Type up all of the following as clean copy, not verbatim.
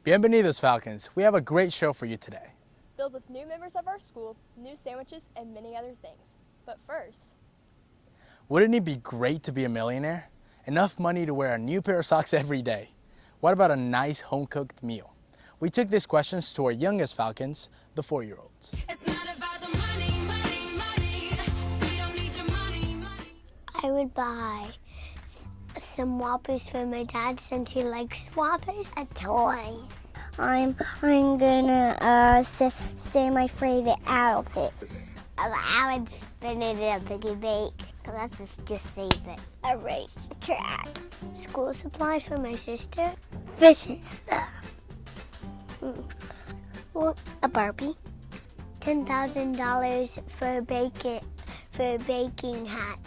Bienvenidos, Falcons. We have a great show for you today. Filled with new members of our school, new sandwiches, and many other things. But first, wouldn't it be great to be a millionaire? Enough money to wear a new pair of socks every day. What about a nice home-cooked meal? We took these questions to our youngest Falcons, the 4-year-olds. It's not about the money, money, money. We don't need your money, money. I would buy some Whoppers for my dad since he likes Whoppers. A toy. I'm gonna say my favorite outfit. I would spin it in a piggy bank. Let's just save it. A race track. School supplies for my sister. Fishing stuff. Well, a Barbie. $10,000 for a baking hat.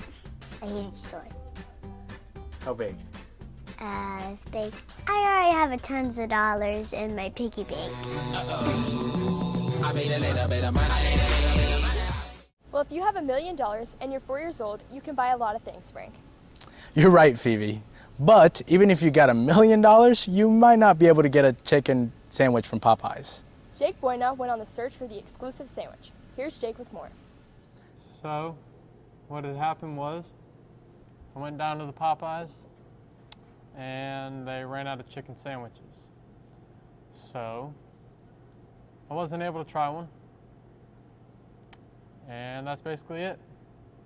A huge sword. How big? It's big. I already have tons of dollars in my piggy bank. well, if you have $1 million and you're 4 years old, you can buy a lot of things, Frank. You're right, Phoebe. But even if you got $1 million, you might not be able to get a chicken sandwich from Popeyes. Jake Boyna went on the search for the exclusive sandwich. Here's Jake with more. So, what had happened was, I went down to the Popeyes, and they ran out of chicken sandwiches. So, I wasn't able to try one. And that's basically it.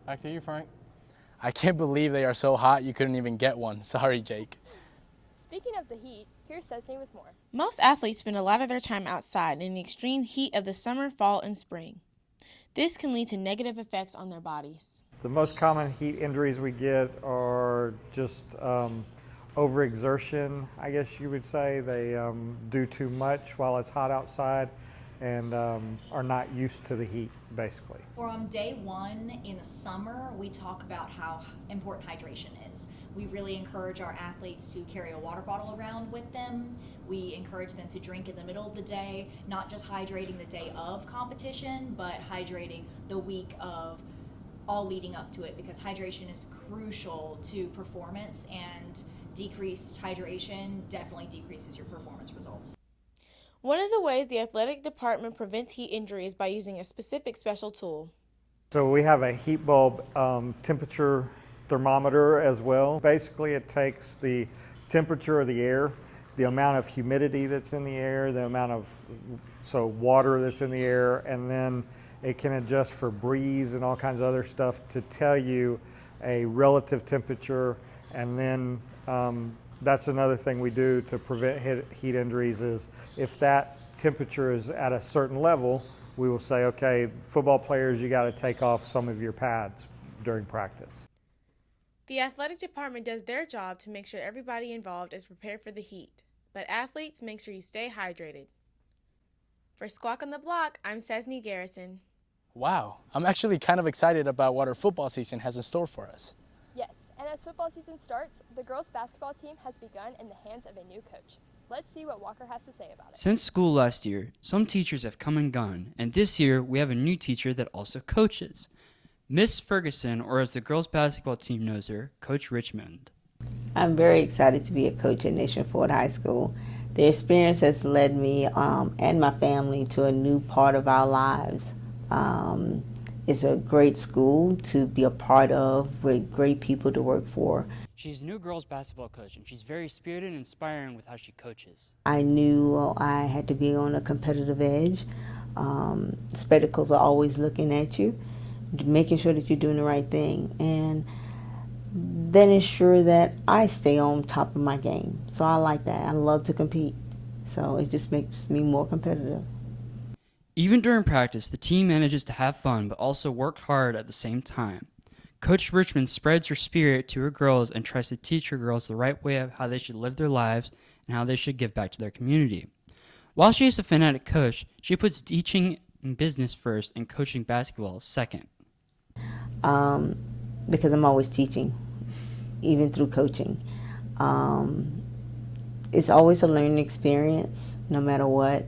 Back to you, Frank. I can't believe they are so hot you couldn't even get one. Sorry, Jake. Speaking of the heat, here's Cesney with more. Most athletes spend a lot of their time outside in the extreme heat of the summer, fall, and spring. This can lead to negative effects on their bodies. The most common heat injuries we get are just overexertion, I guess you would say. They do too much while it's hot outside and are not used to the heat, basically. From day one in the summer, we talk about how important hydration is. We really encourage our athletes to carry a water bottle around with them. We encourage them to drink in the middle of the day, not just hydrating the day of competition, but hydrating the week of all leading up to it, because hydration is crucial to performance, and decreased hydration definitely decreases your performance results. One of the ways the athletic department prevents heat injury is by using a specific special tool. So we have a heat bulb temperature thermometer as well. Basically, it takes the temperature of the air, the amount of humidity that's in the air, the amount of water that's in the air, and then it can adjust for breeze and all kinds of other stuff to tell you a relative temperature. And then that's another thing we do to prevent heat injuries is if that temperature is at a certain level, we will say, okay, football players, you got to take off some of your pads during practice. The athletic department does their job to make sure everybody involved is prepared for the heat. But athletes, make sure you stay hydrated. For Squawk on the Block, I'm Cesney Garrison. Wow, I'm actually kind of excited about what our football season has in store for us. Yes, and as football season starts, the girls' basketball team has begun in the hands of a new coach. Let's see what Walker has to say about it. Since school last year, some teachers have come and gone, and this year we have a new teacher that also coaches. Miss Ferguson, or as the girls' basketball team knows her, Coach Richmond. I'm very excited to be a coach at Nation Ford High School. The experience has led me and my family to a new part of our lives. It's a great school to be a part of, with great people to work for. She's a new girls basketball coach, and she's very spirited and inspiring with how she coaches. I knew I had to be on a competitive edge. Spectacles are always looking at you, making sure that you're doing the right thing, and then ensure that I stay on top of my game. So I like that. I love to compete. So it just makes me more competitive. Even during practice, the team manages to have fun but also work hard at the same time. Coach Richmond spreads her spirit to her girls and tries to teach her girls the right way of how they should live their lives and how they should give back to their community. While she is a fanatic coach, she puts teaching and business first and coaching basketball second. Because I'm always teaching, even through coaching. It's always a learning experience, no matter what.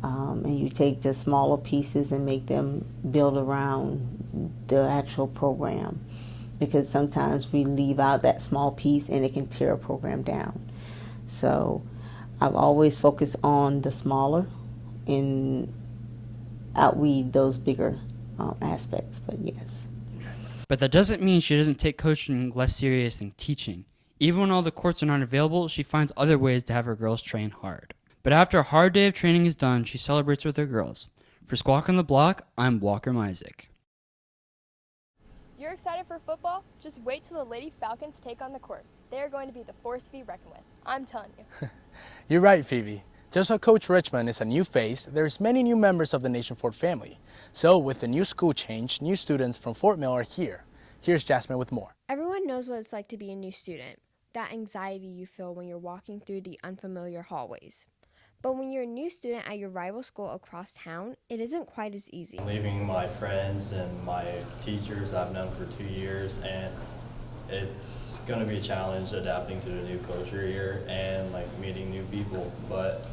And you take the smaller pieces and make them build around the actual program, because sometimes we leave out that small piece and it can tear a program down. So I've always focused on the smaller and outweed those bigger aspects, but yes. But that doesn't mean she doesn't take coaching less serious than teaching. Even when all the courts are not available, she finds other ways to have her girls train hard. But after a hard day of training is done, she celebrates with her girls. For Squawk on the Block, I'm Walker Misek. You're excited for football? Just wait till the Lady Falcons take on the court. They are going to be the force to be reckoned with. I'm telling you. You're right, Phoebe. Just so Coach Richmond is a new face, there's many new members of the Nation Ford family. So with the new school change, new students from Fort Mill are here. Here's Jasmine with more. Everyone knows what it's like to be a new student, that anxiety you feel when you're walking through the unfamiliar hallways. But when you're a new student at your rival school across town, it isn't quite as easy. Leaving my friends and my teachers I've known for 2 years, and it's going to be a challenge adapting to the new culture here and meeting new people, but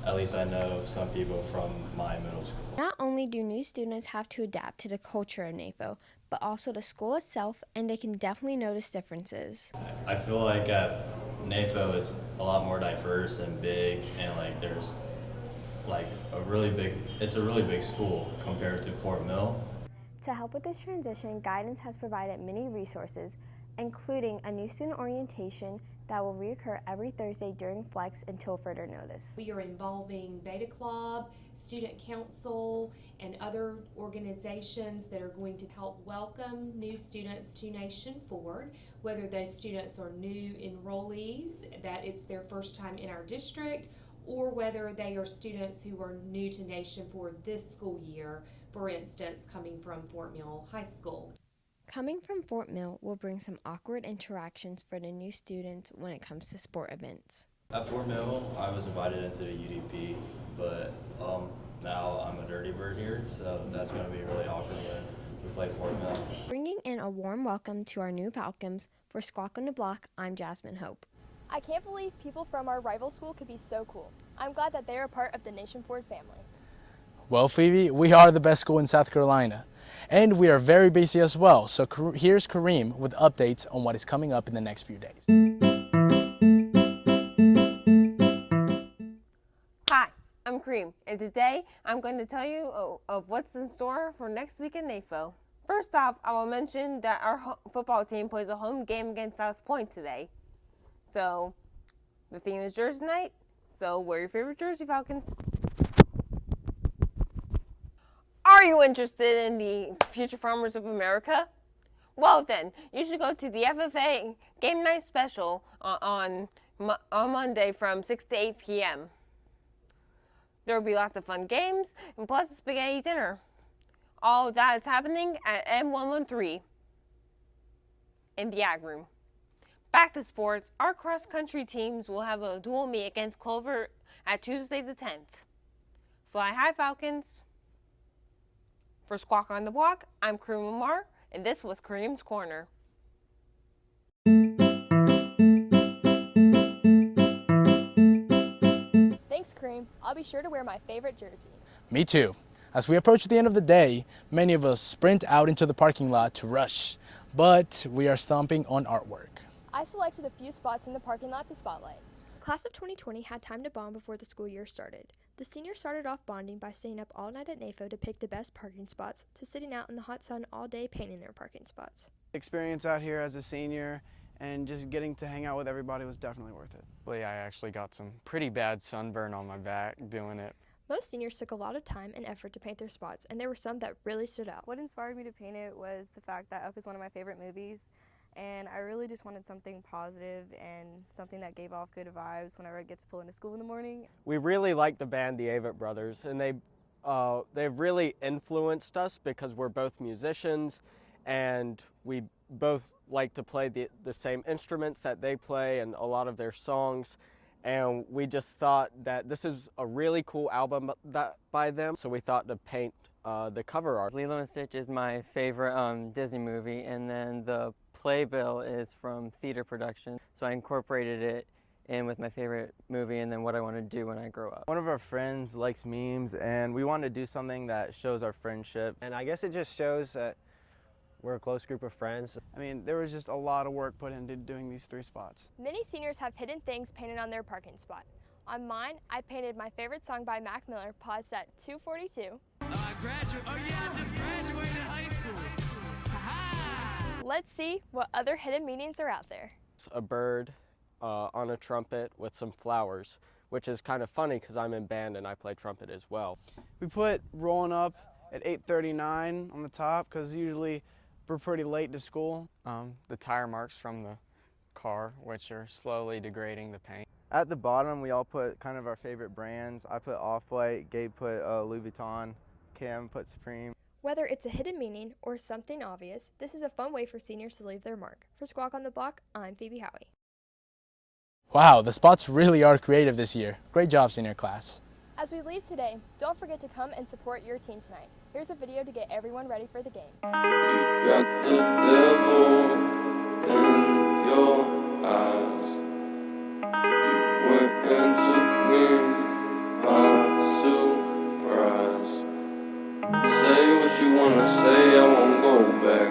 at least I know some people from my middle school. Not only do new students have to adapt to the culture of NAFO, but also the school itself, and they can definitely notice differences. I feel like at NAFO is a lot more diverse and big, and there's it's a really big school compared to Fort Mill. To help with this transition, Guidance has provided many resources, including a new student orientation that will reoccur every Thursday during Flex until further notice. We are involving Beta Club, Student Council, and other organizations that are going to help welcome new students to Nation Ford, whether those students are new enrollees, that it's their first time in our district, or whether they are students who are new to Nation Ford this school year, for instance, coming from Fort Mill High School. Coming from Fort Mill will bring some awkward interactions for the new students when it comes to sport events. At Fort Mill, I was invited into the UDP, but now I'm a dirty bird here, so that's going to be really awkward when we play Fort Mill. Bringing in a warm welcome to our new Falcons, for Squawk on the Block, I'm Jasmine Hope. I can't believe people from our rival school could be so cool. I'm glad that they are part of the Nation Ford family. Well, Phoebe, we are the best school in South Carolina. And we are very busy as well, so here's Kareem with updates on what is coming up in the next few days. Hi, I'm Kareem, and today I'm going to tell you of what's in store for next week in NAFO. First off, I will mention that our football team plays a home game against South Point today. So, the theme is Jersey Night, so wear your favorite jersey, Falcons. Are you interested in the Future Farmers of America? Well then, you should go to the FFA Game Night Special on Monday from 6 to 8 p.m. There will be lots of fun games and plus a spaghetti dinner. All of that is happening at M113 in the Ag Room. Back to sports, our cross-country teams will have a dual meet against Clover at Tuesday the 10th. Fly high, Falcons! For Squawk on the Block, I'm Kareem Lamar, and this was Kareem's Corner. Thanks, Kareem. I'll be sure to wear my favorite jersey. Me too. As we approach the end of the day, many of us sprint out into the parking lot to rush, but we are stomping on artwork. I selected a few spots in the parking lot to spotlight. Class of 2020 had time to bond before the school year started. The seniors started off bonding by staying up all night at NAFO to pick the best parking spots, to sitting out in the hot sun all day painting their parking spots. Experience out here as a senior and just getting to hang out with everybody was definitely worth it. I actually got some pretty bad sunburn on my back doing it. Most seniors took a lot of time and effort to paint their spots, and there were some that really stood out. What inspired me to paint it was the fact that Up is one of my favorite movies, and I really just wanted something positive and something that gave off good vibes whenever I get to pull into school in the morning. We really like the band the Avett Brothers, and they've really influenced us because we're both musicians and we both like to play the same instruments that they play and a lot of their songs. And we just thought that this is a really cool album by them, so we thought to paint the cover art. Lilo and Stitch is my favorite Disney movie, and then the playbill is from theater production, so I incorporated it and with my favorite movie, and then what I want to do when I grow up. One of our friends likes memes, and we want to do something that shows our friendship. And I guess it just shows that we're a close group of friends. I mean, there was just a lot of work put into doing these 3 spots. Many seniors have hidden things painted on their parking spot. On mine, I painted my favorite song by Mac Miller, paused at 2:42. I just graduated high school. Let's see what other hidden meanings are out there. A bird on a trumpet with some flowers, which is kind of funny because I'm in band and I play trumpet as well. We put rolling up at 8:39 on the top because usually we're pretty late to school. The tire marks from the car, which are slowly degrading the paint. At the bottom, we all put kind of our favorite brands. I put Off-White, Gabe put Louis Vuitton, Cam put Supreme. Whether it's a hidden meaning or something obvious, this is a fun way for seniors to leave their mark. For Squawk on the Block, I'm Phoebe Howie. Wow, the spots really are creative this year. Great job, senior class. As we leave today, don't forget to come and support your team tonight. Here's a video to get everyone ready for the game. You got the devil in your eyes. You went and took me by surprise. Say what you wanna say, I won't go back.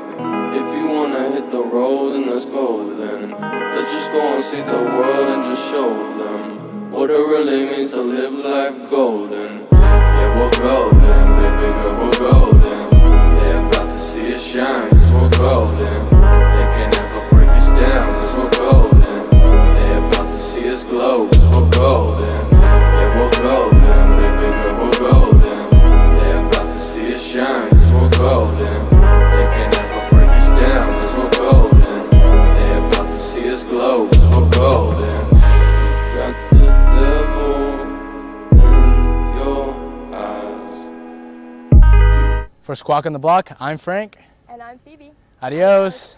If you wanna hit the road, then let's go then. Let's just go and see the world and just show them what it really means to live life golden. Yeah, we're golden, baby girl, we're golden. They're about to see us shine, cause we're golden. They can't ever break us down, cause we're golden. They're about to see us glow, cause we're golden. Yeah, we're golden, baby girl, we're golden. They're about to see us shine, cause we're golden. They can't ever break us down, cause we're golden. They're about to see us glow, cause we're golden. Got the devil in your eyes. For Squawk on the Block, I'm Frank. And I'm Phoebe. Adios.